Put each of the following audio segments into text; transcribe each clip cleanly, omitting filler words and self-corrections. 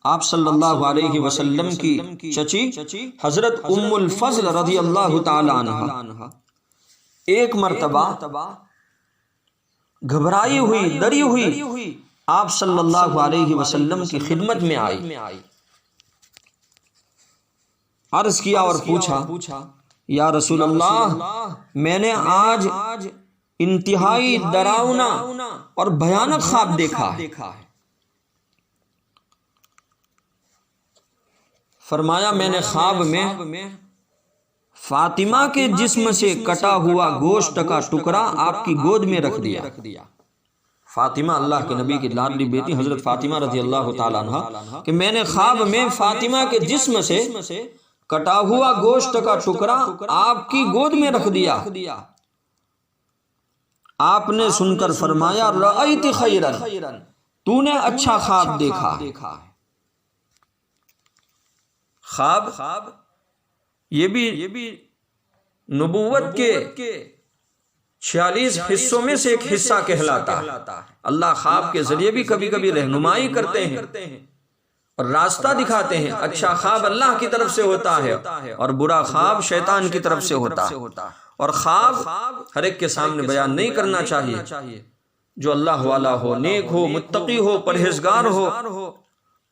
آپ صلی اللہ علیہ وسلم کی چچی حضرت ام الفضل رضی اللہ تعالی عنہ ایک مرتبہ گھبرائی ہوئی ڈری ہوئی آپ صلی اللہ علیہ وسلم کی خدمت میں آئی، عرض کیا اور پوچھا یا رسول اللہ، میں نے آج انتہائی ڈراؤنا اور بھیانک خواب دیکھا ہے۔ فرمایا میں نے خواب میں فاطمہ کے جسم سے کٹا ہوا گوشت کا ٹکڑا آپ کی گود میں رکھ دیا۔ فاطمہ اللہ کے نبی کی لاڈلی بیٹی حضرت فاطمہ رضی اللہ تعالی عنہ کہ میں نے خواب میں فاطمہ کے جسم سے کٹا ہوا گوشت کا ٹکڑا آپ کی گود میں رکھ دیا۔ آپ نے سن کر فرمایا رأیت خیرا، تو نے اچھا خواب دیکھا۔ خواب یہ بھی نبوت کے 46 حصوں میں سے ایک حصہ کہلاتا ہے۔ اللہ خواب کے ذریعے بھی کبھی کبھی رہنمائی کرتے ہیں اور راستہ دکھاتے ہیں۔ اچھا خواب اللہ کی طرف سے ہوتا ہے اور برا خواب شیطان کی طرف سے ہوتا ہے، اور خواب ہر ایک کے سامنے بیان نہیں کرنا چاہیے۔ جو اللہ والا ہو، نیک ہو، متقی ہو، پرہیزگار ہو،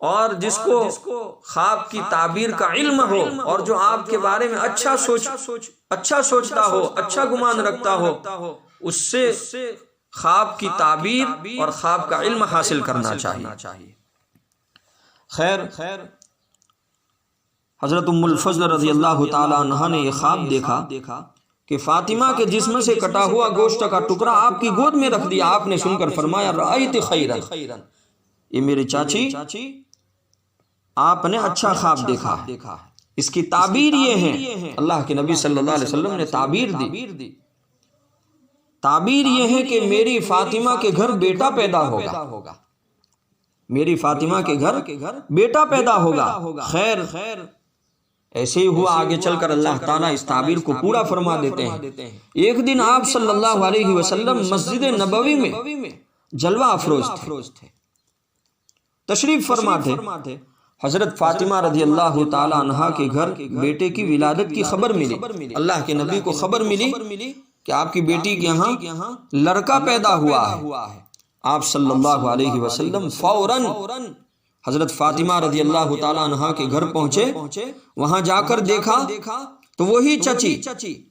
اور جس کو خواب کی تعبیر کا علم ہو، اور جو آپ کے بارے میں اچھا سوچتا ہو، اچھا گمان رکھتا ہو، اس سے خواب کی تعبیر اور خواب کا علم حاصل کرنا چاہیے۔ خیر حضرت ام الفضل رضی اللہ تعالی عنہ نے یہ خواب دیکھا کہ فاطمہ کے جسم سے کٹا ہوا گوشت کا ٹکڑا آپ کی گود میں رکھ دیا۔ آپ نے سن کر فرمایا رأیت خیرا، یہ میری چاچی آپ نے اچھا خواب دیکھا ہے۔ اس کی تعبیر یہ ہے، اللہ کے نبی صلی اللہ علیہ وسلم نے تعبیر دی۔ تعبیر یہ ہے کہ میری فاطمہ کے گھر بیٹا پیدا ہوگا، میری فاطمہ کے گھر بیٹا پیدا ہوگا۔ خیر ایسے ہی ہوا، آگے چل کر اللہ تعالیٰ اس تعبیر کو پورا فرما دیتے ہیں۔ ایک دن آپ صلی اللہ علیہ وسلم مسجد نبوی میں جلوہ افروز تھے، تشریف فرما تھے۔ حضرت فاطمہ رضی اللہ تعالی عنہ کے گھر بیٹے کی ولادت کی خبر ملی۔ اللہ کے نبی کو خبر ملی کہ آپ کی بیٹی کے یہاں لڑکا پیدا ہوا ہے۔ آپ صلی اللہ علیہ وسلم فوراً حضرت فاطمہ رضی اللہ تعالی عنہ کے گھر پہنچے۔ وہاں جا کر دیکھا تو وہی چچی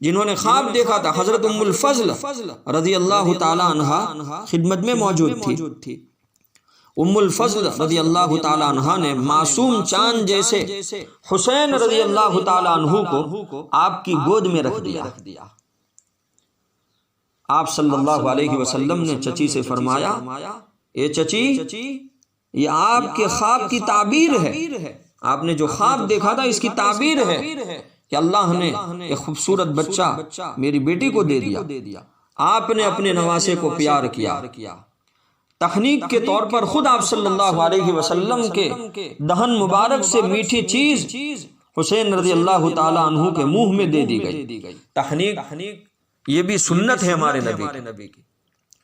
جنہوں نے خواب دیکھا تھا، حضرت ام الفضل رضی اللہ تعالی عنہ خدمت میں موجود تھی۔ ام الفضل رضی اللہ تعالی عنہ نے معصوم چاند جیسے حسین رضی اللہ تعالی عنہ کو آپ کی گود میں رکھ دیا۔ آپ صلی اللہ علیہ وسلم نے چچی سے فرمایا اے چچی، یہ آپ کے خواب کی تعبیر ہے، آپ نے جو خواب دیکھا تھا اس کی تعبیر ہے کہ اللہ نے ایک خوبصورت بچہ میری بیٹی کو دے دیا۔ آپ نے اپنے نواسے کو پیار کیا۔ تخنیق کے طور پر خود آپ صلی اللہ علیہ وسلم کے دہن مبارک سے میٹھی چیز حسین رضی اللہ تعالی عنہ کے منہ میں دے دی گئی۔ تخنیق یہ بھی سنت ہے ہمارے نبی کی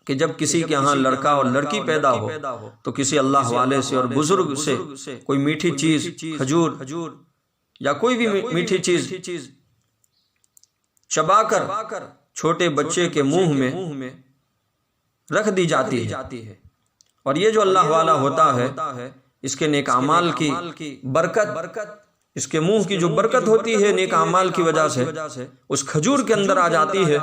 کہ جب کسی کے ہاں لڑکا اور لڑکی پیدا ہو تو کسی اللہ والے سے اور بزرگ سے کوئی میٹھی چیز، کھجور یا کوئی بھی میٹھی چیز چبا کر چھوٹے بچے کے منہ میں رکھ دی جاتی ہے، اور یہ جو اللہ والا ہوتا ہے اس کے نیک اعمال کی برکت، اس کے منہ کی جو برکت ہوتی ہے نیک اعمال کی وجہ سے اس کھجور کے اندر آ جاتی ہے،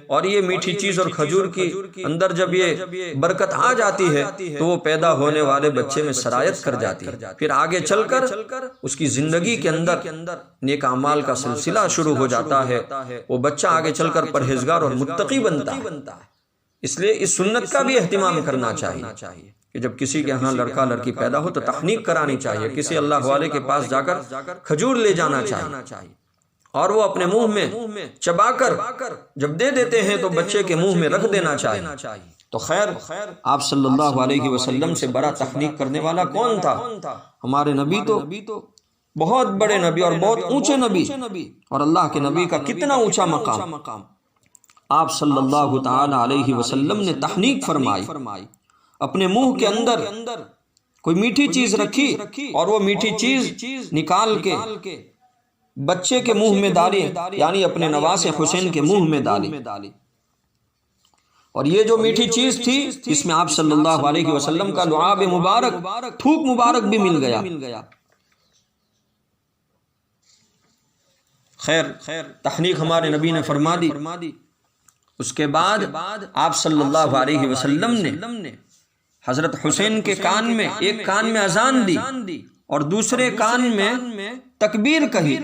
اور یہ میٹھی چیز اور کھجور کی اندر جب یہ برکت آ جاتی ہے تو وہ پیدا ہونے والے بچے میں سرایت کر جاتی ہے۔ پھر آگے چل کر اس کی زندگی کے اندر نیک اعمال کا سلسلہ شروع ہو جاتا ہے، وہ بچہ آگے چل کر پرہیزگار اور متقی بنتا ہے۔ اس لیے اس سنت کا بھی اہتمام کرنا چاہیے کہ جب کسی کے ہاں لڑکا لڑکی پیدا ہو تو تخنیق کرانی چاہیے، کسی اللہ والے کے پاس جا کر کھجور لے جانا چاہیے، اور وہ اپنے منہ میں چبا کر جب دے دیتے ہیں تو بچے کے منہ میں رکھ دینا چاہیے۔ تو خیر آپ صلی اللہ علیہ وسلم سے بڑا تخنیق کرنے والا کون تھا؟ ہمارے نبی تو بہت بڑے نبی اور بہت اونچے نبی، اور اللہ کے نبی کا کتنا اونچا مقام۔ آپ صلی اللہ تعالی علیہ وسلم نے تحنیک فرمائی، اپنے منہ کے اندر کوئی میٹھی چیز رکھی اور وہ میٹھی چیز نکال کے بچے کے منہ میں ڈالی، یعنی اپنے نواسے حسین کے منہ میں ڈالی، اور یہ جو میٹھی چیز تھی اس میں آپ صلی اللہ علیہ وسلم کا لعاب مبارک، تھوک مبارک بھی مل گیا۔ خیر تحنیک ہمارے نبی نے فرما دی۔ اس کے بعد آپ صلی اللہ علیہ وسلم نے حضرت حسین کے کان میں، ایک کان میں اذان دی اور دوسرے کان میں تکبیر کہی۔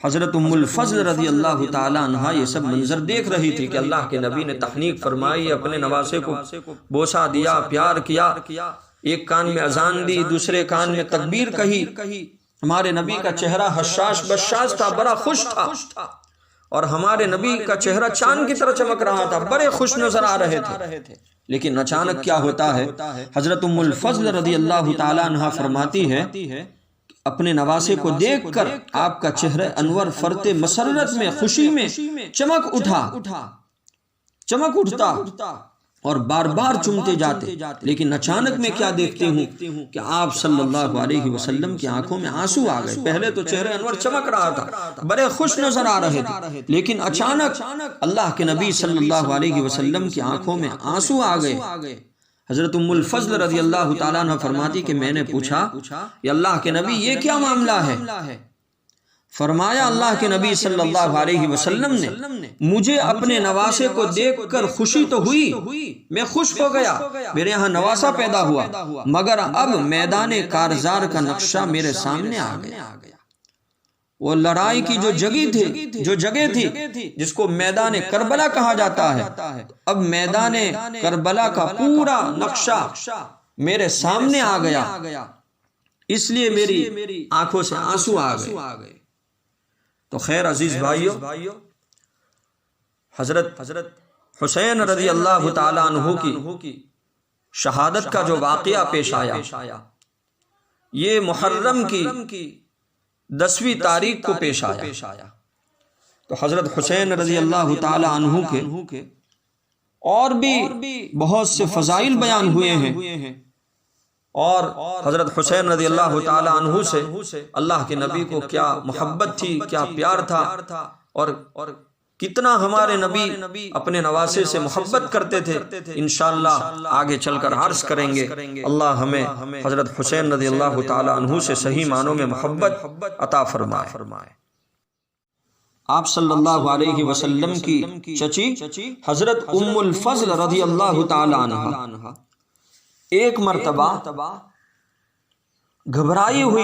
حضرت ام الفضل رضی اللہ تعالی عنہا یہ سب منظر دیکھ رہی تھی کہ اللہ کے نبی نے تحنیک فرمائی، اپنے نواسے کو بوسہ دیا، پیار کیا، ایک کان میں اذان دی، دوسرے کان میں تکبیر کہی۔ ہمارے نبی کا چہرہ حشاش بشاش تھا، بڑا خوش تھا، اور ہمارے نبی کا چہرہ چاند کی طرح چمک رہا تھا، بڑے خوش نظر آ رہے تھے۔ لیکن اچانک کیا ہوتا ہے، حضرت ام الفضل رضی اللہ تعالی عنہا فرماتی ہے اپنے نواسے کو دیکھ کر آپ کا چہرہ انور فرتے مسرت میں، خوشی میں چمک اٹھتا اور بار بار چومتے جاتے۔ لیکن اچانک میں کیا دیکھتے ہوں کہ آپ صلی اللہ علیہ وسلم کی آنکھوں میں آنسو آ گئے۔ پہلے تو چہرہ انور چمک رہا تھا، بڑے خوش نظر آ رہے تھے، لیکن اچانک اللہ کے نبی صلی اللہ علیہ وسلم کی آنکھوں میں آنسو آ گئے۔ حضرت ام الفضل رضی اللہ تعالیٰ عنہ فرماتی کہ میں نے پوچھا یا اللہ کے نبی یہ کیا معاملہ ہے؟ فرمایا اللہ کے نبی صلی اللہ علیہ وسلم نے مجھے اپنے نواسے کو دیکھ کر خوشی تو ہوئی، میں خوش ہو گیا، میرے یہاں نواسا پیدا ہوا، مگر اب میدان کارزار کا نقشہ میرے سامنے آ گیا۔ وہ لڑائی کی جو جگہ تھی جس کو میدان کربلا کہا جاتا ہے، اب میدان کربلا کا پورا نقشہ میرے سامنے آ گیا، اس لیے میری آنکھوں سے آنسو آ گئے۔ تو خیر عزیز بھائیو، حضرت حسین رضی اللہ تعالی عنہ کی شہادت کا جو واقعہ پیش آیا، یہ محرم کی 10ویں تاریخ کو پیش آیا۔ تو حضرت حسین رضی اللہ تعالی عنہ کے اور بھی بہت سے فضائل بیان ہوئے ہیں، اور حضرت حسین رضی اللہ تعالی عنہ سے اللہ کے نبی کو کیا محبت تھی، کیا پیار تھا، اور کتنا ہمارے نبی اپنے نواسے سے محبت کرتے تھے، انشاءاللہ آگے چل کر عرض کریں گے۔ اللہ ہمیں حضرت حسین رضی اللہ تعالی عنہ سے صحیح معنوں میں محبت عطا فرمائے۔ آپ صلی اللہ علیہ وسلم کی چچی حضرت ام الفضل رضی اللہ تعالی عنہ ایک مرتبہ گھبرائی ہوئی